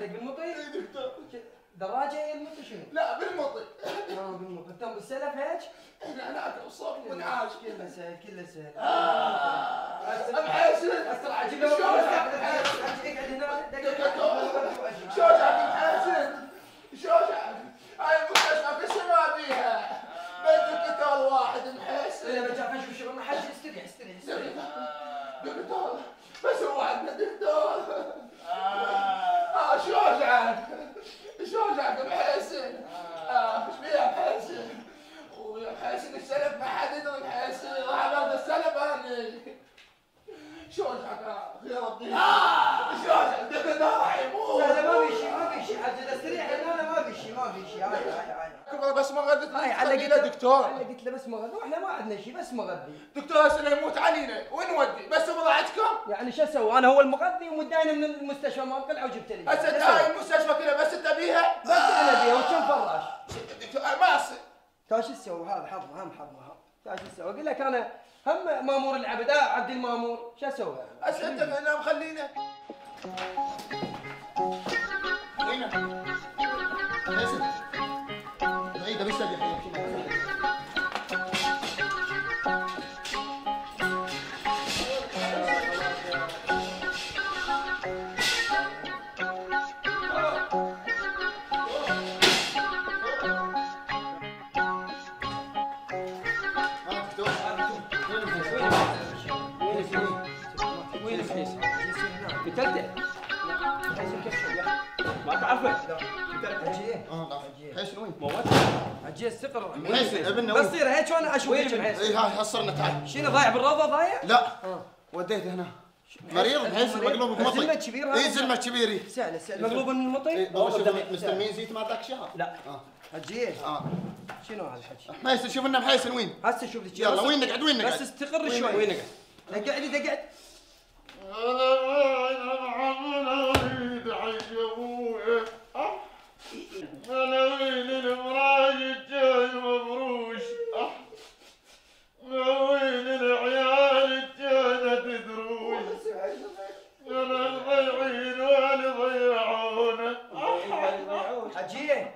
عندك بالمطي؟ اي دكتور. دراجه هي المطي شنو؟ لا بالمطي. بالمطي. انتم بالسلف هيك؟ احنا هناك الصوت منعاش. كله سهل كله سهل. ام حسن اسرع اجيب شو له اقعد هنا شو وجعك ام حسن؟ شو وجعك؟ هاي المستشفى في شنو ابيها؟ دكتور واحد ام حسن. انا بجي اشوف شغل ما حد استريح استريح. دكتور بس هو عندنا دكتور. شو وجعك؟ شو وجعك ام حسن؟ ايش بيه يا ام حسن؟ ويا ام حسن السلف ما حد يدري ام حسن راح باخذ السلف انا. شو وجعك يا ربي؟ شو وجعك؟ دكتور راح يموت. لا ما في شيء ما في شيء حاجه استريح انا ما في شيء هاي بس ما غدت هاي على دكتور. انا قلت له بس مغذي واحنا ما عندنا شيء بس مغذي. دكتور هسه يموت علينا وين نودي؟ بس بضاعتكم؟ يعني شو اسوي انا هو المغذي ومداينه من المستشفى ما طلع وجبت لي هسه هاي المستشفى كلها بس انت بيها؟ بس انا بيها وكم فراش. دكتور ما اصير. تعال شو تسوي هذا حظه هم حظه تعال شو تسوي اقول لك انا هم مامور العبد عبد المامور شو اسوي؟ هسه انت هنا مخلينا هنا حسن بعيدة بس يا قتلته؟ ما تعرفه؟ حسن وين؟ موته؟ عجيه استقر حسن ابننا وين؟ بس تصير هيك وانا اشوف وين هيك اي هاي حصرنا تعال. شنو ضايع بالروضه ضايع؟ لا وديته هنا مريض حسن مقلوب بمطي. زلمه كبير هذا؟ اي زلمه كبير. سهله مقلوب من المطي؟ مستلمين زيت ما ذاك شهر. لا عجيه شنو هذا الحكي؟ حسن شوف لنا حسن وين؟ هسه شوف لك يلا وين نقعد وين نقعد؟ بس استقر شوي وين نقعد؟ دقعدي دقعد انا وين المراية جاي مفروش؟ وين العيال الجاية تدروش؟ انا الضيعين وانا ضيعونا. حجيه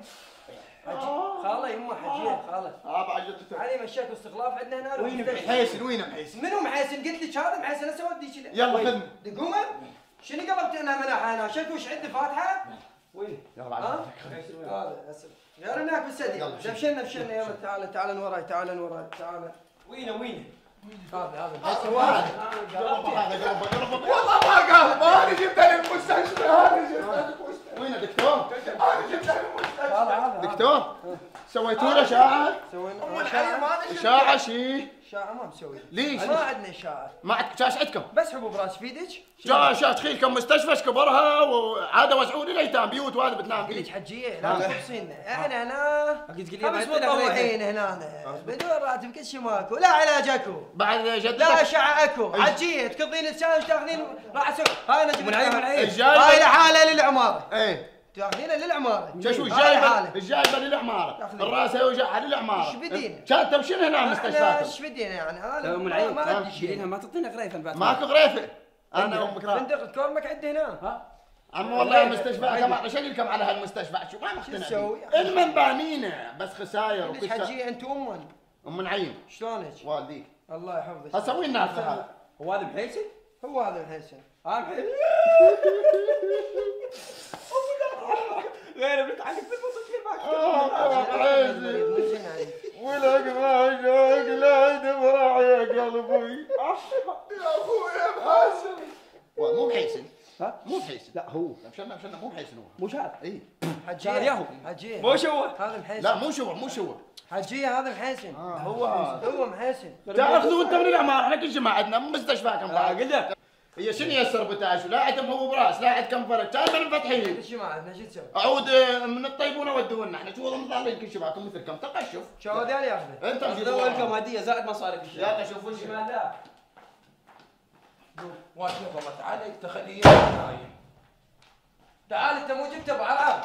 خاله يمه حجيه خاله بعد جدته. علي مشاك واستخلاف عندنا هنا وين محيسن وين محيسن؟ منو محيسن؟ قلت لك هذا محيسن هسه اوديك له. يلا خذني. دقومه شنو قلبت انا مناحه هنا؟ شكو وش عندي فاتحه؟ وين؟ يلا بعد هذا هسه غير هناك بالسدي دفشنا يلا تعال من وراي تعال وينه؟ هذا هو والله ما قال انا جبت المستشفى. انا جبت المستشفى. وين دكتور؟ انا جبت المستشفى. دكتور سويتوا له اشاعه؟ سوينا اشاعه شيء؟ اشاعه ما مسوي. ليش؟ ما عندنا اشاعه. ما عندك شاش عندكم؟ بس حبوب راس في ايدك؟ شاش تخيلكم مستشفى كبرها وعاده وزعوا الايتام بيوت وهذا بتنام قلت فيه. حجيه لا تحصينا احنا هنا قلت لي خمس متطوعين هنا بدون راتب كل شيء ماكو لا علاج اكو بعد جدك لا اشعه اكو حجيه تقضين لسان تاخذين راح اسوي هاي انا جبت منعيم هاي لحاله للعماره ايه تاخذينها للعماره شو الجايبه للعماره الراس يوجعها للعماره. ايش بدينا؟ كانت تمشين هنا مستشفيات. ايش بدينا يعني هذا ام العين ما ادري شيء قليلها ما تعطينا غريفه بعد ماكو غريفه. انا وامك فندق الكورمك عندي هنا عم والله المستشفى كم ايش لكم على هالمستشفى شو ما مقتنع تسوي؟ المن بانينه بس خساير ليش حجيه انت ام نعيم شلونك؟ والديك الله يحفظك هسه وين ناخذ هذا؟ هو هذا محيسن؟ هو هذا الحسن محيسن غير بنتعلق بالمستشفى ولك ما جاك لا دمع يا قلبي. يا اخوي بحسن مو بحسن. ها؟ مو بحسن. لا هو مشنا مو بحسن هو. مو شاف اي حجيه مو شو هذا محسن. لا مو شو حجيه هذا محسن. هو محسن. تاخذوا انت من العماره احنا كل شيء ما عندنا مستشفاكم بعد. قلت لك هي شنو يسر بتاع شو لا عندهم حبوب راس لا عندكم فرق كان منفتحين. كل شيء ما عندنا شو تسوي؟ اعود من الطيبونه ودونا احنا شو مضلين كل شباكم مثلكم تقشف. شو هذول ياخذه؟ انت اخذوا لكم هديه زائد مصاريف الشهر. يلا شوف وش لا واشوفه تعال تخليه نايم. تعال انت مو جبته ابو عرب